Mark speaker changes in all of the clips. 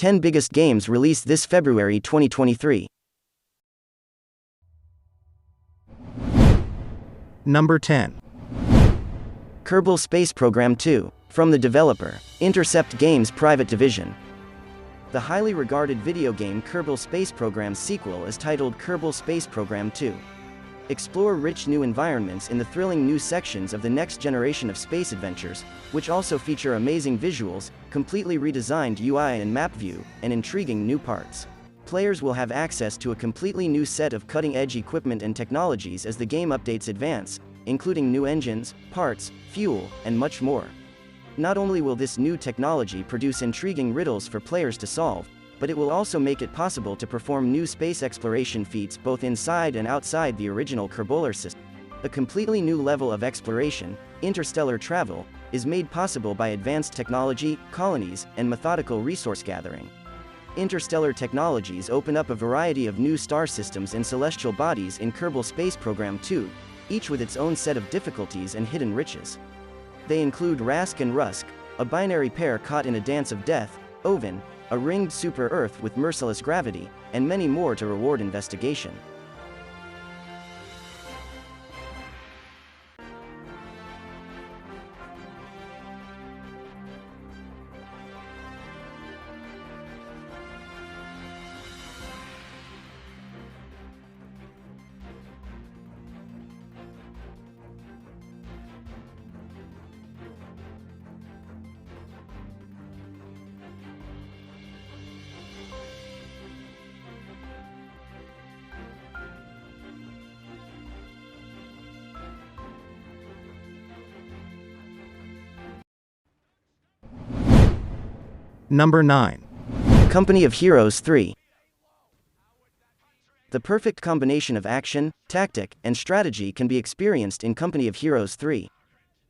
Speaker 1: 10 biggest games released this February 2023.
Speaker 2: Number 10.
Speaker 1: Kerbal Space Program 2, from the developer, Intercept Games Private Division. The highly regarded video game Kerbal Space Program's sequel is titled Kerbal Space Program 2. Explore rich new environments in the thrilling new sections of the next generation of space adventures, which also feature amazing visuals, completely redesigned UI and map view, and intriguing new parts. Players will have access to a completely new set of cutting-edge equipment and technologies as the game updates advance, including new engines, parts, fuel, and much more. Not only will this new technology produce intriguing riddles for players to solve, but it will also make it possible to perform new space exploration feats both inside and outside the original Kerbaler system. A completely new level of exploration, interstellar travel, is made possible by advanced technology, colonies, and methodical resource gathering. Interstellar technologies open up a variety of new star systems and celestial bodies in Kerbal Space Program 2, each with its own set of difficulties and hidden riches. They include Rask and Rusk, a binary pair caught in a dance of death, Oven, a ringed super-Earth with merciless gravity, and many more to reward investigation.
Speaker 2: Number 9.
Speaker 1: Company of Heroes 3. The perfect combination of action, tactic, and strategy can be experienced in Company of Heroes 3.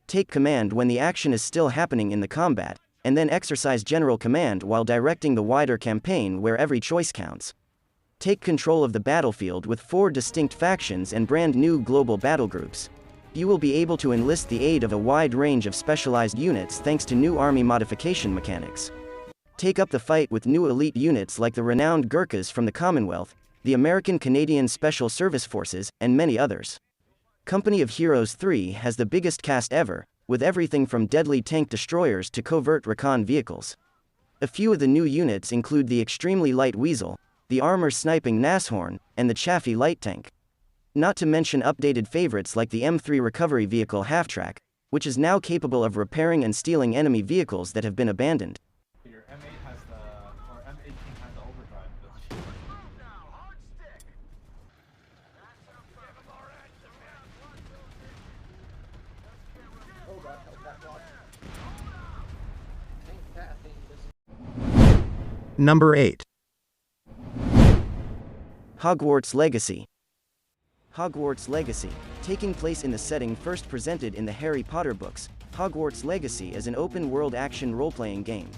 Speaker 1: Take command when the action is still happening in the combat, and then exercise general command while directing the wider campaign where every choice counts. Take control of the battlefield with 4 distinct factions and brand new global battle groups. You will be able to enlist the aid of a wide range of specialized units thanks to new army modification mechanics. Take up the fight with new elite units like the renowned Gurkhas from the Commonwealth, the American-Canadian Special Service Forces, and many others. Company of Heroes 3 has the biggest cast ever, with everything from deadly tank destroyers to covert recon vehicles. A few of the new units include the extremely light Weasel, the armor-sniping Nashorn, and the Chaffee light tank. Not to mention updated favorites like the M3 recovery vehicle Half-Track, which is now capable of repairing and stealing enemy vehicles that have been abandoned.
Speaker 3: Your M8 has the, or M18 has the overdrive ability.
Speaker 2: Number 8.
Speaker 1: Hogwarts Legacy. Hogwarts Legacy, taking place in the setting first presented in the Harry Potter books, Hogwarts Legacy is an open-world action role-playing game.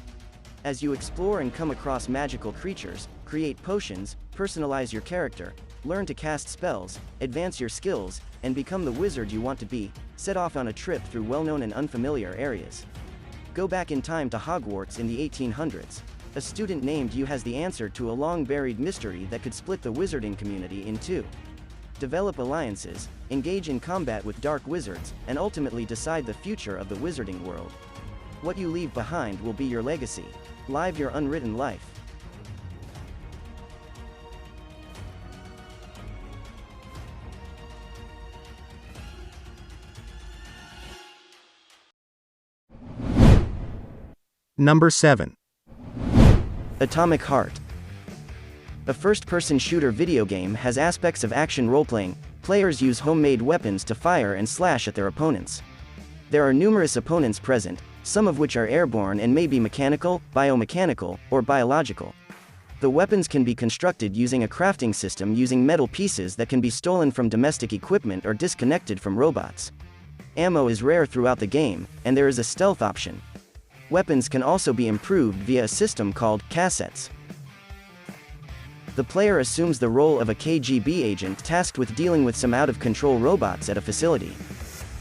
Speaker 1: As you explore and come across magical creatures, create potions, personalize your character, learn to cast spells, advance your skills, and become the wizard you want to be, set off on a trip through well-known and unfamiliar areas. Go back in time to Hogwarts in the 1800s. A student named you has the answer to a long-buried mystery that could split the wizarding community in two. Develop alliances, engage in combat with dark wizards, and ultimately decide the future of the wizarding world. What you leave behind will be your legacy. Live your unwritten life.
Speaker 2: Number 7.
Speaker 1: Atomic Heart. A first-person shooter video game has aspects of action role-playing. Players use homemade weapons to fire and slash at their opponents. There are numerous opponents present, some of which are airborne and may be mechanical, biomechanical, or biological. The weapons can be constructed using a crafting system using metal pieces that can be stolen from domestic equipment or disconnected from robots. Ammo is rare throughout the game, and there is a stealth option. Weapons can also be improved via a system called cassettes. The player assumes the role of a KGB agent tasked with dealing with some out-of-control robots at a facility.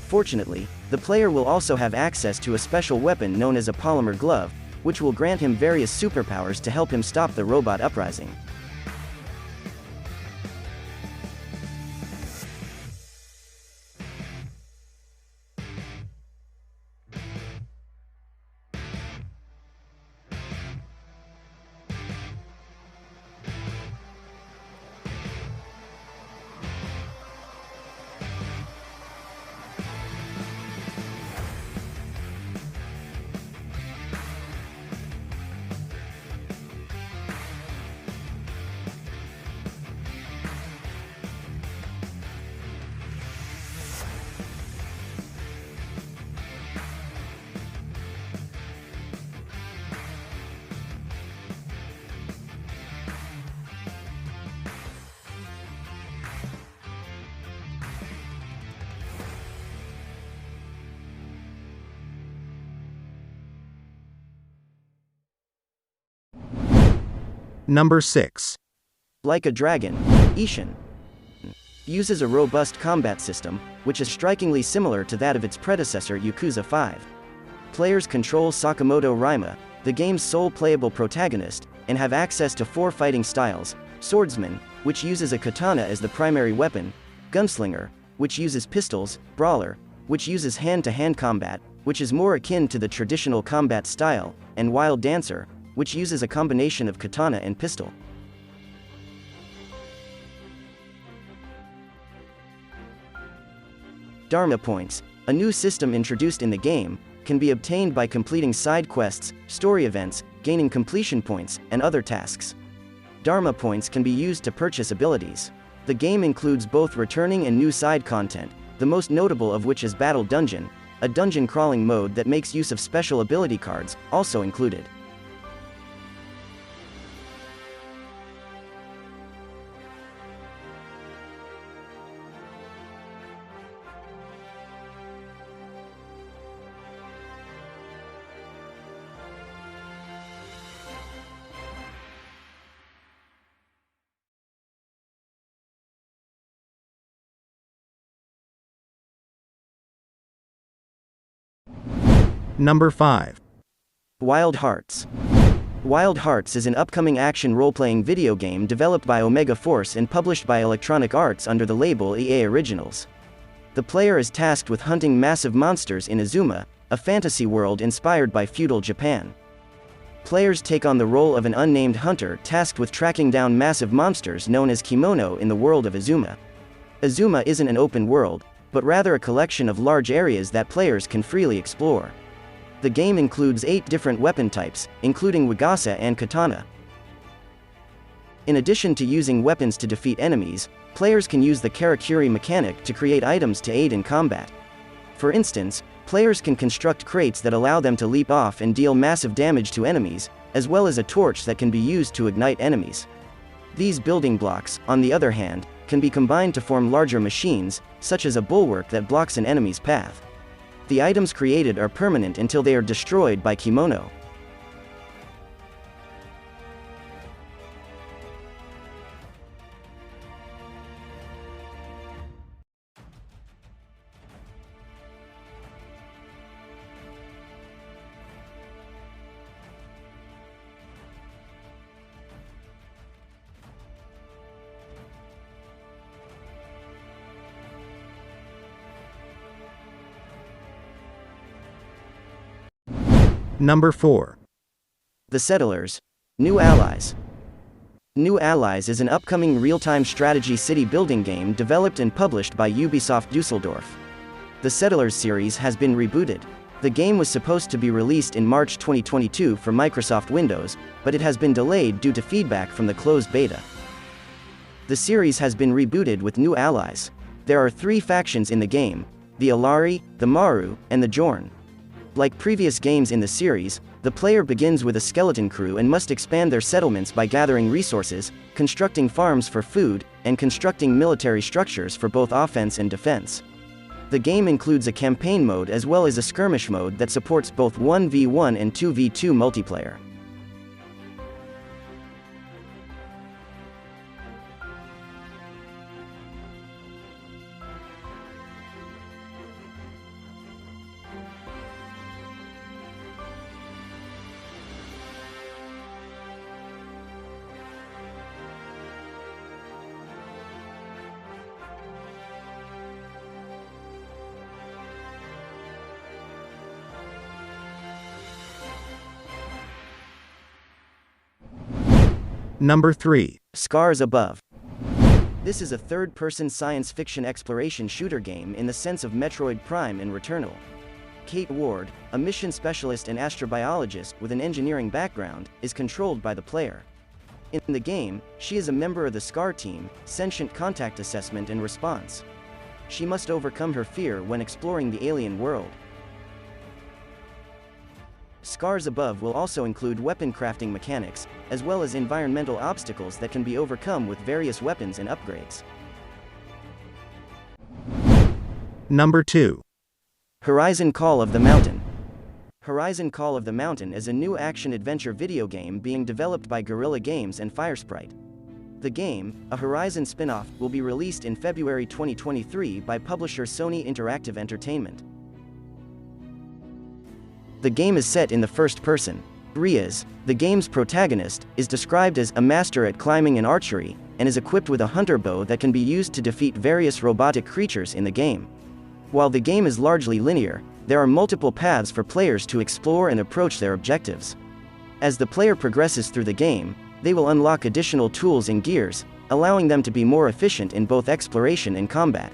Speaker 1: Fortunately, the player will also have access to a special weapon known as a polymer glove, which will grant him various superpowers to help him stop the robot uprising.
Speaker 2: Number 6.
Speaker 1: Like a Dragon, Ishin uses a robust combat system, which is strikingly similar to that of its predecessor Yakuza 5. Players control Sakamoto Rima, the game's sole playable protagonist, and have access to 4 fighting styles: Swordsman, which uses a katana as the primary weapon; Gunslinger, which uses pistols; Brawler, which uses hand-to-hand combat, which is more akin to the traditional combat style; and Wild Dancer, which uses a combination of katana and pistol. Dharma Points, a new system introduced in the game, can be obtained by completing side quests, story events, gaining completion points, and other tasks. Dharma Points can be used to purchase abilities. The game includes both returning and new side content, the most notable of which is Battle Dungeon, a dungeon crawling mode that makes use of special ability cards, also included.
Speaker 2: Number 5.
Speaker 1: Wild Hearts. Wild Hearts is an upcoming action role-playing video game developed by Omega Force and published by Electronic Arts under the label EA Originals. The player is tasked with hunting massive monsters in Azuma, a fantasy world inspired by feudal Japan. Players take on the role of an unnamed hunter tasked with tracking down massive monsters known as kimono in the world of Azuma. Azuma isn't an open world, but rather a collection of large areas that players can freely explore. The game includes 8 different weapon types, including Wagasa and Katana. In addition to using weapons to defeat enemies, players can use the Karakuri mechanic to create items to aid in combat. For instance, players can construct crates that allow them to leap off and deal massive damage to enemies, as well as a torch that can be used to ignite enemies. These building blocks, on the other hand, can be combined to form larger machines, such as a bulwark that blocks an enemy's path. The items created are permanent until they are destroyed by kimono.
Speaker 2: Number 4.
Speaker 1: The Settlers. New Allies. New Allies is an upcoming real-time strategy city-building game developed and published by Ubisoft Düsseldorf. The Settlers series has been rebooted. The game was supposed to be released in March 2022 for Microsoft Windows, but it has been delayed due to feedback from the closed beta. The series has been rebooted with new allies. There are 3 factions in the game: the Alari, the Maru, and the Jorn. Like previous games in the series, the player begins with a skeleton crew and must expand their settlements by gathering resources, constructing farms for food, and constructing military structures for both offense and defense. The game includes a campaign mode as well as a skirmish mode that supports both 1v1 and 2v2 multiplayer.
Speaker 2: Number 3.
Speaker 1: Scars Above. This is a third-person science fiction exploration shooter game in the sense of Metroid Prime and Returnal. Kate Ward, a mission specialist and astrobiologist with an engineering background, is controlled by the player. In the game, she is a member of the SCAR team, Sentient Contact Assessment and Response. She must overcome her fear when exploring the alien world. Scars Above will also include weapon crafting mechanics, as well as environmental obstacles that can be overcome with various weapons and upgrades.
Speaker 2: Number 2.
Speaker 1: Horizon Call of the Mountain. Horizon Call of the Mountain is a new action-adventure video game being developed by Guerrilla Games and Firesprite. The game, a Horizon spin-off, will be released in February 2023 by publisher Sony Interactive Entertainment. The game is set in the first person. Riaz, the game's protagonist, is described as a master at climbing and archery, and is equipped with a hunter bow that can be used to defeat various robotic creatures in the game. While the game is largely linear, there are multiple paths for players to explore and approach their objectives. As the player progresses through the game, they will unlock additional tools and gears, allowing them to be more efficient in both exploration and combat.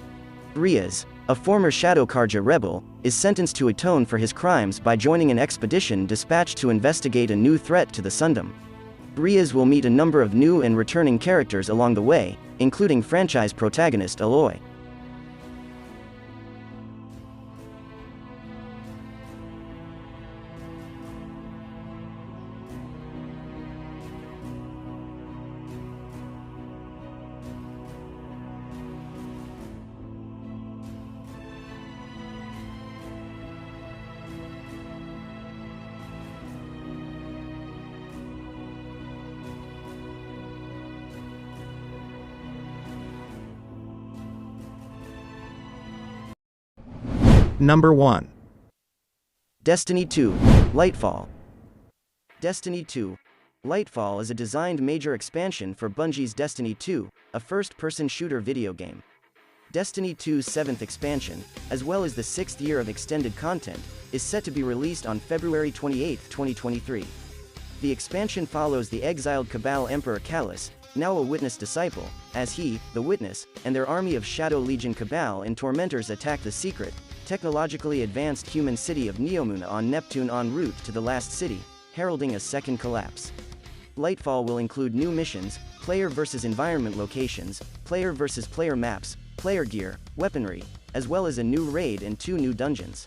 Speaker 1: Riaz, a former Shadow Karja rebel, is sentenced to atone for his crimes by joining an expedition dispatched to investigate a new threat to the Sundom. Riaz will meet a number of new and returning characters along the way, including franchise protagonist Aloy.
Speaker 2: Number 1.
Speaker 1: Destiny 2, Lightfall. Destiny 2, Lightfall is a designed major expansion for Bungie's Destiny 2, a first-person shooter video game. Destiny 2's 7th expansion, as well as the 6th year of extended content, is set to be released on February 28, 2023. The expansion follows the exiled Kerbal Emperor Callus, now a Witness disciple, as he, the Witness, and their army of Shadow Legion Kerbal and Tormentors attack the secret, technologically advanced human city of Neomuna on Neptune en route to the Last City, heralding a second collapse. Lightfall will include new missions, player versus environment locations, player versus player maps, player gear, weaponry, as well as a new raid and 2 new dungeons.